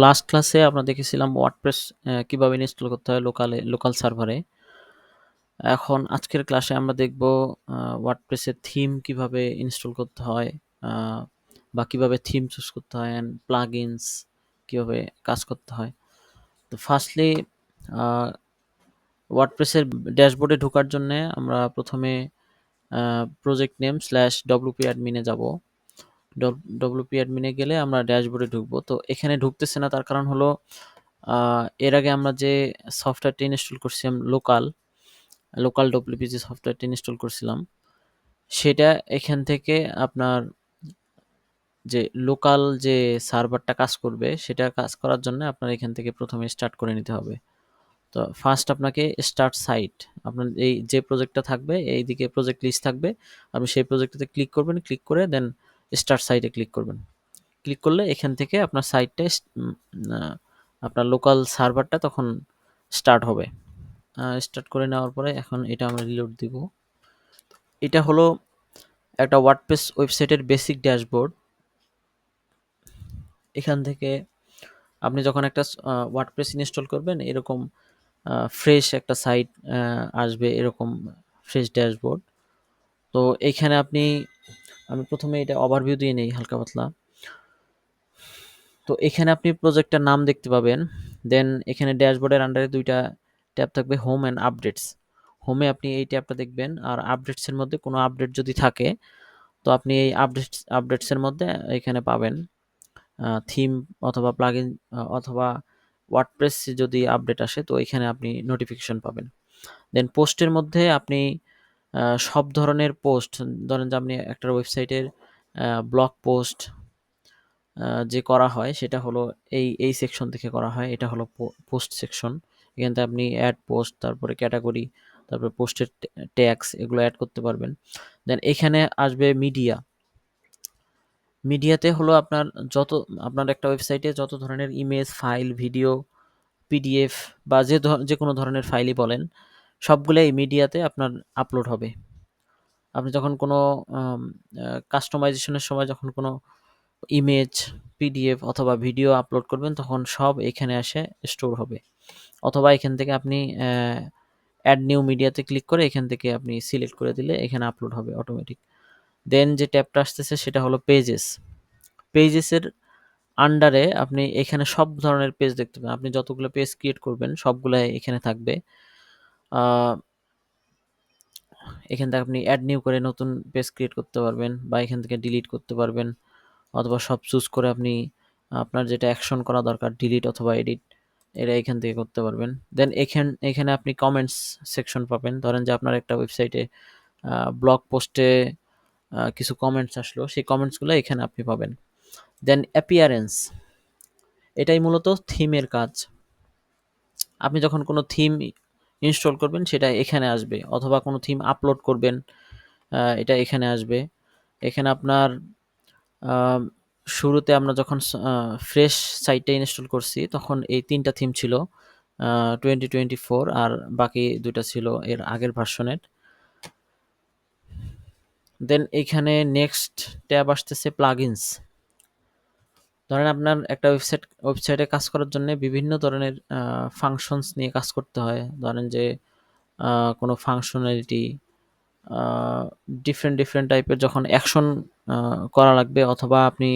Last ক্লাসে আমরা দেখেছিলাম ওয়ার্ডপ্রেস কিভাবে ইনস্টল করতে হয় লোকাল সার্ভারে। এখন আজকের ক্লাসে আমরা দেখব ওয়ার্ডপ্রেসের থিম কিভাবে ইনস্টল করতে হয়, বা কিভাবে থিম চুজ করতে হয়, অ্যান্ড প্লাগইনস কিভাবে কাজ করতে হয়। তো ফার্স্টলি ওয়ার্ডপ্রেসের ড্যাশবোর্ডে ঢোকার জন্য আমরা প্রথমে প্রজেক্ট নেম /wp অ্যাডমিনে যাব। ডব্লিউপি অ্যাডমিনে গেলে আমরা ড্যাশবোর্ডে ঢুকবো। তো এখানে ঢুকতেছে না, তার কারণ হলো এর আগে আমরা যে সফটওয়্যারটি ইনস্টল করছিলাম লোকাল ডব্লিউপি যে সফটওয়্যারটি ইনস্টল করছিলাম, সেটা এখান থেকে আপনার যে লোকাল যে সার্ভারটা কাজ করবে সেটা কাজ করার জন্য আপনার এখান থেকে প্রথমে স্টার্ট করে নিতে হবে। তো ফার্স্ট আপনাকে স্টার্ট সাইট, আপনার এই যে প্রজেক্টটা থাকবে এইদিকে প্রজেক্ট লিস্ট থাকবে, আপনি সেই প্রজেক্টটাতে ক্লিক করবেন, ক্লিক করে দেন স্টার্ট সাইটে ক্লিক করবেন। ক্লিক করলে এখান থেকে আপনার সাইটটা আপনার লোকাল সার্ভারটা তখন স্টার্ট হবে। স্টার্ট করে নেওয়ার পরে এখন এটা আমরা রিলোড দিব। এটা হলো একটা ওয়ার্ডপ্রেস ওয়েবসাইটের বেসিক ড্যাশবোর্ড। এখান থেকে আপনি যখন একটা ওয়ার্ডপ্রেস ইনস্টল করবেন এরকম ফ্রেশ একটা সাইট আসবে, এরকম ফ্রেশ ড্যাশবোর্ড। তো এইখানে আমি প্রথমে এটা ওভারভিউ দিয়ে নেই হালকা পাতলা। তো এখানে আপনি প্রজেক্টের নাম দেখতে পাবেন। দেন এখানে ড্যাশবোর্ডের আন্ডারে দুইটা ট্যাব থাকবে, হোম অ্যান্ড আপডেটস। হোমে আপনি এই ট্যাবটা দেখবেন, আর আপডেটসের মধ্যে কোনো আপডেট যদি থাকে তো আপনি এই আপডেটসের মধ্যে এখানে পাবেন থিম অথবা প্লাগইন অথবা ওয়ার্ডপ্রেস যদি আপডেট আসে তো এখানে আপনি নোটিফিকেশন পাবেন। দেন পোস্টের মধ্যে আপনি সব ধরনের পোস্ট, ধরেন যে আপনি একটা ওয়েবসাইটের ব্লগ পোস্ট যে করা হয় সেটা হলো এই সেকশন থেকে করা হয়। এটা হলো পোস্ট সেকশন। এখান থেকে আপনি অ্যাড পোস্ট, তারপরে ক্যাটাগরি, তারপরে পোস্টের ট্যাগস এগুলো অ্যাড করতে পারবেন। দেন এখানে আসবে মিডিয়া। মিডিয়াতে হলো আপনার একটা ওয়েবসাইটে যত ধরনের ইমেজ, ফাইল, ভিডিও, পিডিএফ বা যে কোনো ধরনের ফাইলই বলেন, সবগুলো এই মিডিয়াতে আপনার আপলোড হবে। আপনি যখন কোনো কাস্টমাইজেশনের সময় যখন কোনো ইমেজ, পিডিএফ অথবা ভিডিও আপলোড করবেন তখন সব এখানে এসে স্টোর হবে। অথবা এখান থেকে আপনি অ্যাড নিউ মিডিয়াতে ক্লিক করে এখান থেকে আপনি সিলেক্ট করে দিলে এখানে আপলোড হবে অটোমেটিক। দেন যে ট্যাবটা আসতেছে সেটা হলো পেজেস। পেজেসের আন্ডারে আপনি এখানে সব ধরনের পেজ দেখতে পাবেন। আপনি যতগুলো পেজ ক্রিয়েট করবেন সবগুলাই এখানে থাকবে। এখান থেকে আপনি অ্যাড নিউ করে নতুন পেজ ক্রিয়েট করতে পারবেন, বা এখান থেকে ডিলিট করতে পারবেন, অথবা সব চুজ করে আপনি আপনার যেটা অ্যাকশন করা দরকার, ডিলিট অথবা এডিট, এটা এখান থেকে করতে পারবেন। দেন এখানে আপনি কমেন্টস সেকশন পাবেন। ধরেন যে আপনার একটা ওয়েবসাইটে ব্লগ পোস্টে কিছু কমেন্টস আসলো, সেই কমেন্টসগুলো এখানে আপনি পাবেন। দেন অ্যাপিয়ারেন্স, এটাই মূলত থিমের কাজ। আপনি যখন কোনো থিম ইনস্টল করবেন সেটা এখানে আসবে, অথবা কোনো থিম আপলোড করবেন এটা এখানে আসবে। এখানে আপনার শুরুতে আমরা যখন ফ্রেশ সাইটটা ইনস্টল করছি তখন এই ৩টা থিম ছিল 2024, আর বাকি 2টা ছিল এর আগের ভার্সনের। দেন এইখানে নেক্সট ট্যাব আসতেছে প্লাগইনস। ধরেন আপনার একটা ওয়েবসাইটে কাজ করার জন্য বিভিন্ন ধরনের ফাংশনস নিয়ে কাজ করতে হয়। ধরেন যে কোনো ফাংশনালিটি, ডিফারেন্ট টাইপের যখন অ্যাকশন করা লাগবে, অথবা আপনি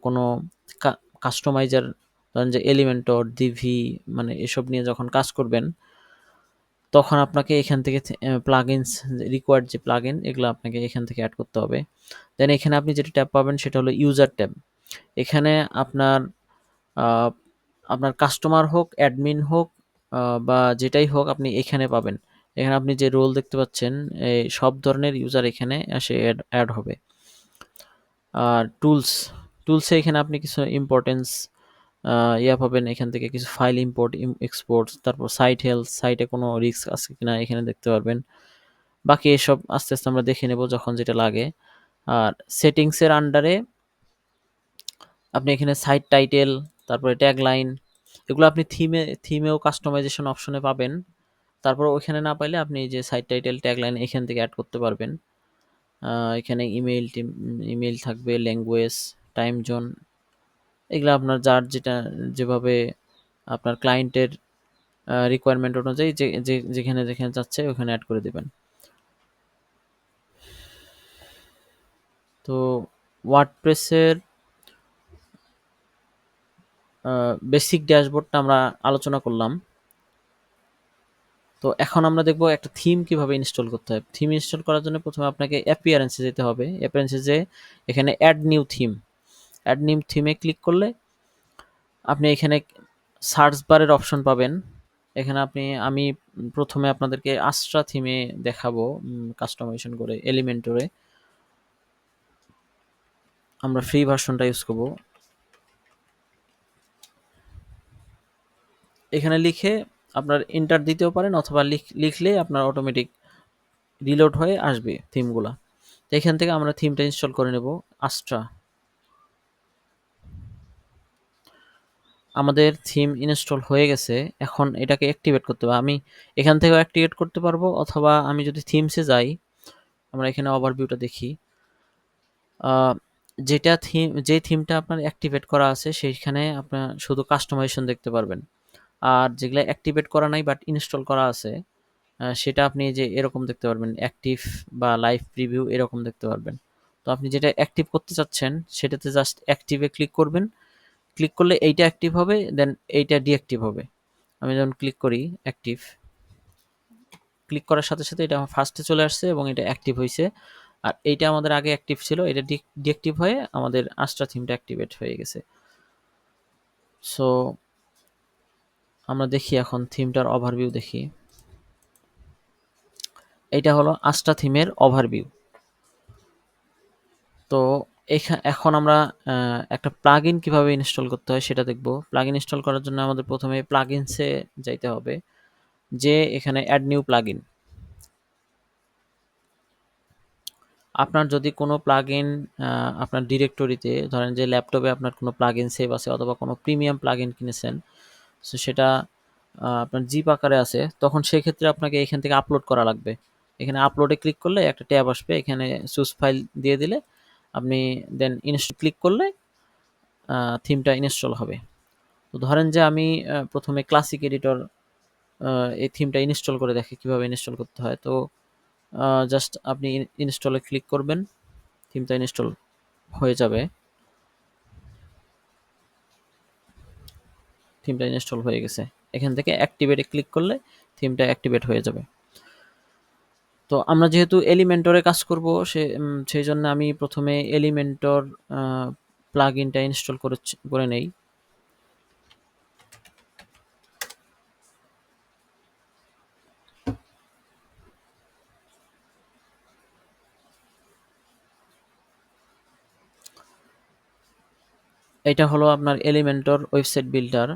কোনো কাস্টমাইজার, ধরেন যে এলিমেন্টর, ডিভি, মানে এসব নিয়ে যখন কাজ করবেন তখন আপনাকে এখান থেকে প্লাগইনস, রিকোয়ার্ড যে প্লাগইন এগুলো আপনাকে এখান থেকে অ্যাড করতে হবে। দেন এখানে আপনি যেটা ট্যাব পাবেন সেটা হলো ইউজার ট্যাব। এখানে আপনার কাস্টমার হোক, অ্যাডমিন হোক, বা যেটাই হোক আপনি এখানে পাবেন। এখানে আপনি যে রোল দেখতে পাচ্ছেন এই সব ধরনের ইউজার এখানে এসে অ্যাড হবে। আর টুলসে এখানে আপনি কিছু ইম্পর্টেন্স পাবেন, এখান থেকে কিছু ফাইল ইম্পোর্ট এক্সপোর্ট, তারপর সাইট হেলথ, সাইটে কোনো রিস্ক আছে কিনা এখানে দেখতে পারবেন। বাকি এসব আস্তে আস্তে আমরা দেখে নেব যখন যেটা লাগে। আর সেটিংসের আন্ডারে আপনি এখানে সাইট টাইটেল, তারপরে ট্যাগলাইন, এগুলো আপনি থিমেও কাস্টমাইজেশন অপশনে পাবেন। তারপর ওইখানে না পাইলে আপনি যে সাইট টাইটেল, ট্যাগলাইন এখান থেকে অ্যাড করতে পারবেন। এখানে ইমেইল থাকবে, ল্যাঙ্গুয়েজ, টাইম জোন, এগুলা আপনার যার যেভাবে আপনার ক্লায়েন্টের রিকোয়ারমেন্ট অনুযায়ী যেখানে যেখানে চাচ্ছে ওখানে অ্যাড করে দিবেন। তো ওয়ার্ডপ্রেসের বেসিক ড্যাশবোর্ডটা আমরা আলোচনা করলাম। তো এখন আমরা দেখব একটা থিম কিভাবে ইনস্টল করতে হয়। থিম ইনস্টল করার জন্য প্রথমে আপনাকে অ্যাপিয়ারেন্সে যেতে হবে। অ্যাপিয়ারেন্সে যেয়ে এখানে add new theme, add new থিমে ক্লিক করলে আপনি এখানে সার্চ বারের অপশন পাবেন। এখানে আমি প্রথমে আপনাদেরকে আস্ট্রা থিমে দেখাবো কাস্টমাইজেশন করে এলিমেন্টরে। আমরা ফ্রি ভার্সনটা ইউজ করব। এখানে লিখে আপনার এন্টার দিতেও পারেন, অথবা লিখলে আপনার অটোমেটিক রিলোড হয়ে আসবে থিমগুলা। তো এখান থেকে আমরা থিমটা ইনস্টল করে নেব আস্ট্রা। আমাদের থিম ইনস্টল হয়ে গেছে। এখন এটাকে অ্যাক্টিভেট করতে হবে। আমি এখান থেকেও অ্যাক্টিভেট করতে পারবো, অথবা আমি যদি থিমসে যাই, আমরা এখানে ওভারভিউটা দেখি। যে থিমটা আপনার অ্যাক্টিভেট করা আছে সেইখানে আপনার শুধু কাস্টমাইজেশন দেখতে পারবেন। আর যেগুলা অ্যাক্টিভেট করা নাই বাট ইনস্টল করা আছে, সেটা আপনি যে এরকম দেখতে পারবেন, অ্যাক্টিভ বা লাইভ প্রিভিউ এরকম দেখতে পারবেন। তো আপনি যেটা অ্যাক্টিভ করতে চাচ্ছেন সেটাতে জাস্ট অ্যাক্টিভে ক্লিক করবেন। ক্লিক করলে এইটা অ্যাক্টিভ হবে, দেন এইটা ডিঅ্যাক্টিভ হবে। আমি যখন ক্লিক করি অ্যাক্টিভ, ক্লিক করার সাথে সাথে এটা আমার ফার্স্টে চলে আসছে এবং এটা অ্যাক্টিভ হয়েছে। আর এইটা আমাদের আগে অ্যাক্টিভ ছিল, এটা ডিঅ্যাক্টিভ হয়ে আমাদের আস্ট্রা থিমটা অ্যাক্টিভেট হয়ে গেছে। সো আমরা দেখি এখন থিমটার ওভারভিউ দেখি। এইটা হলো আস্ট্রা থিমের ওভারভিউ। তো এখন আমরা একটা প্লাগইন কিভাবে ইনস্টল করতে হয় সেটা দেখব। প্লাগইন ইনস্টল করার জন্য আমাদের প্রথমে প্লাগইনসে যাইতে হবে, যে এখানে অ্যাড নিউ প্লাগইন। আপনার যদি কোনো প্লাগইন আপনার ডিরেক্টরিতে, ধরেন যে ল্যাপটপে আপনার কোনো প্লাগইন সেভ আছে, অথবা কোনো প্রিমিয়াম প্লাগইন কিনেছেন, সো সেটা আপনার জিপ আকারে আছে, তখন সেক্ষেত্রে আপনাকে এখান থেকে আপলোড করা লাগবে। এখানে আপলোডে ক্লিক করলে একটা ট্যাব আসবে, এখানে চুজ ফাইল দিয়ে দিলে আপনি দেন ইনস্টল ক্লিক করলে থিমটা ইনস্টল হবে। তো ধরেন যে আমি প্রথমে ক্লাসিক এডিটর এই থিমটা ইনস্টল করে দেখি কিভাবে ইনস্টল করতে হয়। তো জাস্ট আপনি ইনস্টলে ক্লিক করবেন, থিমটা ইনস্টল হয়ে যাবে। থিমটা ইনস্টল হয়ে গেছে। এখান থেকে অ্যাক্টিভেটে ক্লিক করলে থিমটা অ্যাক্টিভেট হয়ে যাবে। তো আমরা যেহেতু এলিমেন্টরে কাজ করব, সেই জন্য আমি প্রথমে এলিমেন্টর প্লাগইনটা ইনস্টল করে নেই। এটা হলো আপনার এলিমেন্টর ওয়েবসাইট বিল্ডার।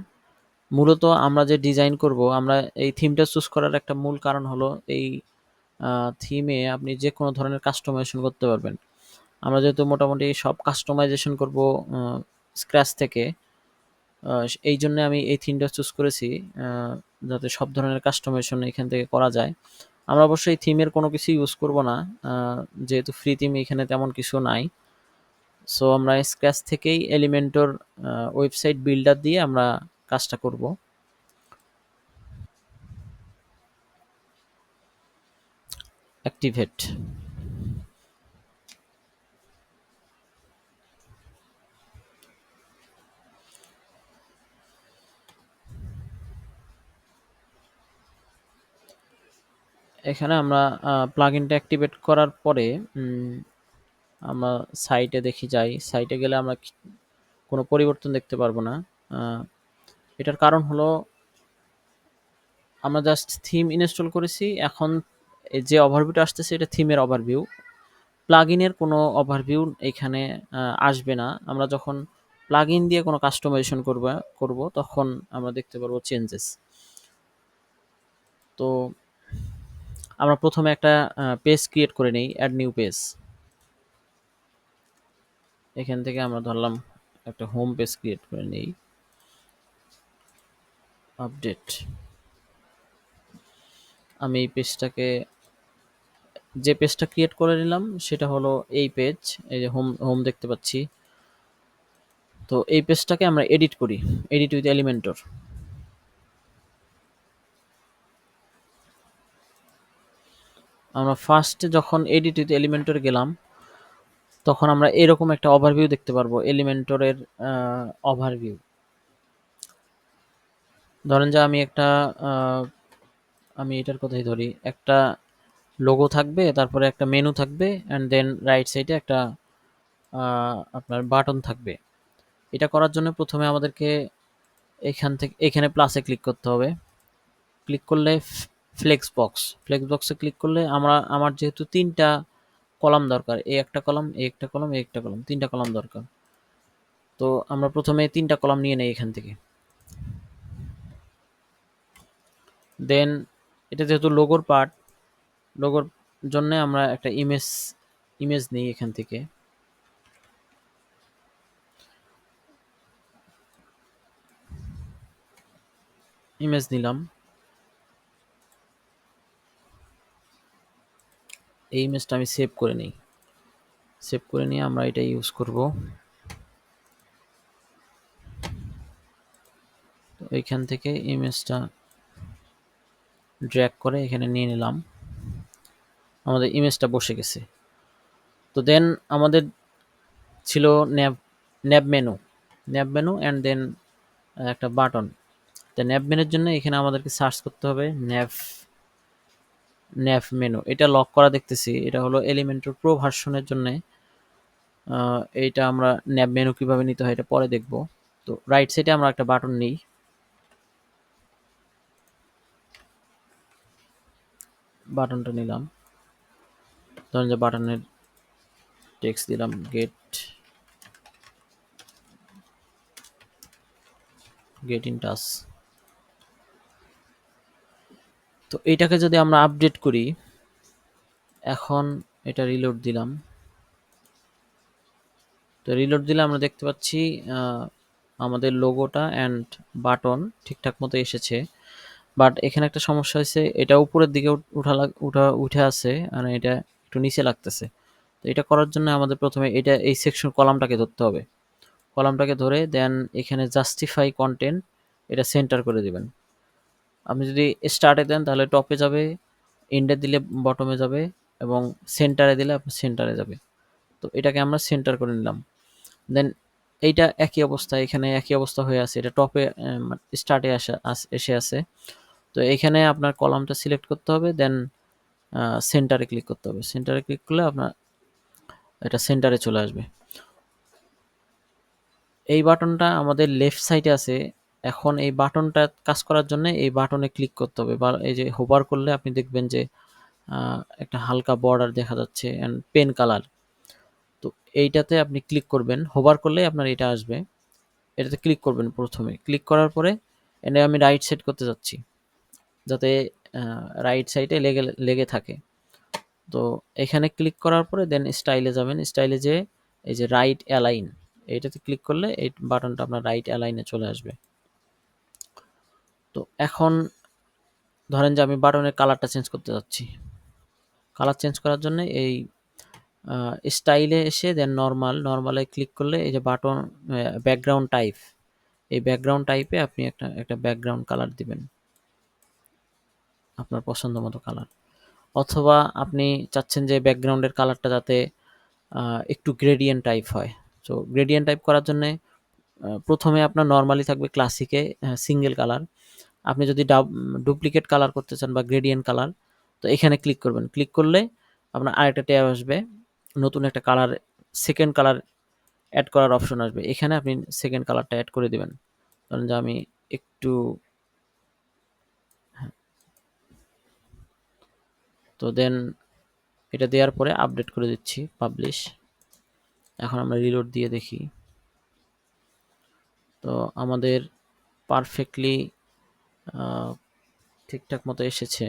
মূলত আমরা যে ডিজাইন করব, আমরা এই থিমটা চুজ করার একটা মূল কারণ হলো এই থিমে আপনি যে কোনো ধরনের কাস্টমাইজেশন করতে পারবেন। আমরা যেহেতু মোটামুটি সব কাস্টমাইজেশন করব স্ক্র্যাচ থেকে, এই জন্য আমি এই থিমটা চুজ করেছি, যাতে সব ধরনের কাস্টমাইজেশন এখান থেকে করা যায়। আমরা অবশ্যই থিমের কোনো কিছু ইউজ করব না, যেহেতু ফ্রি থিম এখানে তেমন কিছু নাই। সো আমরা স্ক্র্যাচ থেকেই এলিমেন্টর ওয়েবসাইট বিল্ডার দিয়ে আমরা কাজটা করব। অ্যাক্টিভেট। এখানে আমরা প্লাগইনটা অ্যাক্টিভেট করার পরে আমরা সাইটে যাই। সাইটে গেলে আমরা কোনো পরিবর্তন দেখতে পারবো না। এটার কারণ হলো আমরা জাস্ট থিম ইনস্টল করেছি। এখন যে ওভারভিউটা আসতেছে এটা থিমের ওভারভিউ, প্লাগইনের কোনো ওভারভিউ এখানে আসবে না। আমরা যখন প্লাগইন দিয়ে কোনো কাস্টমাইজেশন করব তখন আমরা দেখতে পারবো চেঞ্জেস। তো আমরা প্রথমে একটা পেজ ক্রিয়েট করে নেই, অ্যাড নিউ পেজ। এখান থেকে আমরা ধরলাম একটা হোম পেজ ক্রিয়েট করে নেই। আপডেট। আমি এই পেজটাকে, যে পেজটা ক্রিয়েট করে নিলাম সেটা হলো এই পেজ। এই যে হোম হোম দেখতে পাচ্ছি। তো এই পেজটাকে আমরা এডিট করি, এডিট উইথ এলিমেন্টর। আমরা ফার্স্টে যখন এডিট উইথ এলিমেন্টর গেলাম তখন আমরা এরকম একটা ওভারভিউ দেখতে পারবো, এলিমেন্টরের ওভারভিউ। ধরেন যে আমি এটার কথাই ধরি, একটা লোগো থাকবে, তারপরে একটা মেনু থাকবে, অ্যান্ড দেন রাইট সাইডে একটা আপনার বাটন থাকবে। এটা করার জন্য প্রথমে আমাদেরকে এখানে প্লাসে ক্লিক করতে হবে। ক্লিক করলে ফ্লেক্স বক্সে ক্লিক করলে আমার যেহেতু 3টা কলাম দরকার, এই একটা কলাম, এই একটা কলাম, এই একটা কলাম, 3টা কলাম দরকার। তো আমরা প্রথমে 3টা কলাম নিয়ে নেই এখান থেকে। দেন এটা যেহেতু লোগোর পার্ট, লোগোর জন্য আমরা একটা ইমেজ নিই এখান থেকে। ইমেজ নিলাম, এই ইমেজটা আমি সেভ করে নিই। সেভ করে নিয়ে আমরা এটা ইউজ করব। তো এইখান থেকে ইমেজটা ড্র্যাগ করে এখানে নিয়ে নিলাম, আমাদের ইমেজটা বসে গেছে। তো দেন আমাদের ছিল ন্যাব মেনু অ্যান্ড দেন একটা বাটন। তো ন্যাব মেনুর জন্য এখানে আমাদেরকে সার্চ করতে হবে ন্যাভ মেনু। এটা লক করা দেখতেছি, এটা হলো এলিমেন্টর প্রো ভার্সনের জন্য। এইটা আমরা ন্যাব মেনু কিভাবে নিতে হয় এটা পরে দেখব। তো রাইট সাইডে আমরা একটা বাটন নিই, বাটনটা নিলাম। ধরেন যে বাটনের টেক্সট দিলাম গেট ইন টাচ। তো এইটাকে যদি আমরা আপডেট করি, এখন এটা রিলোড দিলাম। তো রিলোড দিলে আমরা দেখতে পাচ্ছি আমাদের লোগোটা অ্যান্ড বাটন ঠিকঠাক মতো এসেছে। বাট এখানে একটা সমস্যা হয়েছে, এটা উপরের দিকে উঠে আছে আর এটা একটু নিচে লাগতেছে। তো এটা করার জন্য আমাদের প্রথমে এই সেকশন কলামটাকে ধরতে হবে। কলামটাকে ধরে দেন এখানে জাস্টিফাই কন্টেন্ট, এটা সেন্টার করে দিবেন। আপনি যদি স্টার্টে দেন তাহলে টপে যাবে, এন্ডে দিলে বটমে যাবে, এবং সেন্টারে দিলে আপনার সেন্টারে যাবে। তো এটাকে আমরা সেন্টার করে নিলাম। দেন এইটা একই অবস্থা, এখানে একই অবস্থা হয়ে আছে, এটা টপে স্টার্টে এসে আছে। তো এখানে আপনার কলামটা সিলেক্ট করতে হবে, দেন সেন্টারে ক্লিক করতে হবে। সেন্টারে ক্লিক করলে আপনার এটা সেন্টারে চলে আসবে। এই বাটনটা আমাদের লেফট সাইডে আছে। এখন এই বাটনটা কাজ করার জন্য এই বাটনে ক্লিক করতে হবে, বা এই যে হোভার করলে আপনি দেখবেন যে একটা হালকা বর্ডার দেখা যাচ্ছে অ্যান্ড পেন কালার। তো এইটাতে আপনি ক্লিক করবেন, হোভার করলেই আপনার এটা আসবে। এটাতে ক্লিক করবেন প্রথমে। ক্লিক করার পরে এনে আমি রাইট সেট করতে যাচ্ছি যাতে রাইট সাইডে লেগে থাকে। তো এখানে ক্লিক করার পরে দেন স্টাইলে যাবেন। স্টাইলে যে এই যে রাইট অ্যালাইন, এইটাতে ক্লিক করলে এই বাটনটা আপনার রাইট অ্যালাইনে চলে আসবে। তো এখন ধরেন যে আমি বাটনের কালারটা চেঞ্জ করতে যাচ্ছি। কালার চেঞ্জ করার জন্য এই স্টাইলে এসে দেন নর্মালে ক্লিক করলে এই যে বাটন ব্যাকগ্রাউন্ড টাইপ, এই ব্যাকগ্রাউন্ড টাইপে আপনি একটা ব্যাকগ্রাউন্ড কালার দিবেন, আপনার পছন্দ মতো কালার। অথবা আপনি চাচ্ছেন যে ব্যাকগ্রাউন্ডের কালারটা যাতে একটু গ্রেডিয়েন্ট টাইপ হয়। সো গ্রেডিয়েন্ট টাইপ করার জন্যে প্রথমে আপনার নর্মালি থাকবে ক্লাসিকে সিঙ্গেল কালার। আপনি যদি ডুপ্লিকেট কালার করতে চান বা গ্রেডিয়েন্ট কালার, তো এখানে ক্লিক করবেন। ক্লিক করলে আপনার আরেকটা ট্যাব আসবে, নতুন একটা কালার, সেকেন্ড কালার অ্যাড করার অপশন আসবে। এখানে আপনি সেকেন্ড কালারটা অ্যাড করে দিবেন। ধরেন যে আমি একটু, তো দেন এটা দেওয়ার পরে আপডেট করে দিচ্ছি, পাবলিশ। এখন আমরা রিলোড দিয়ে দেখি। তো আমাদের পারফেক্টলি ঠিকঠাক মতো এসেছে।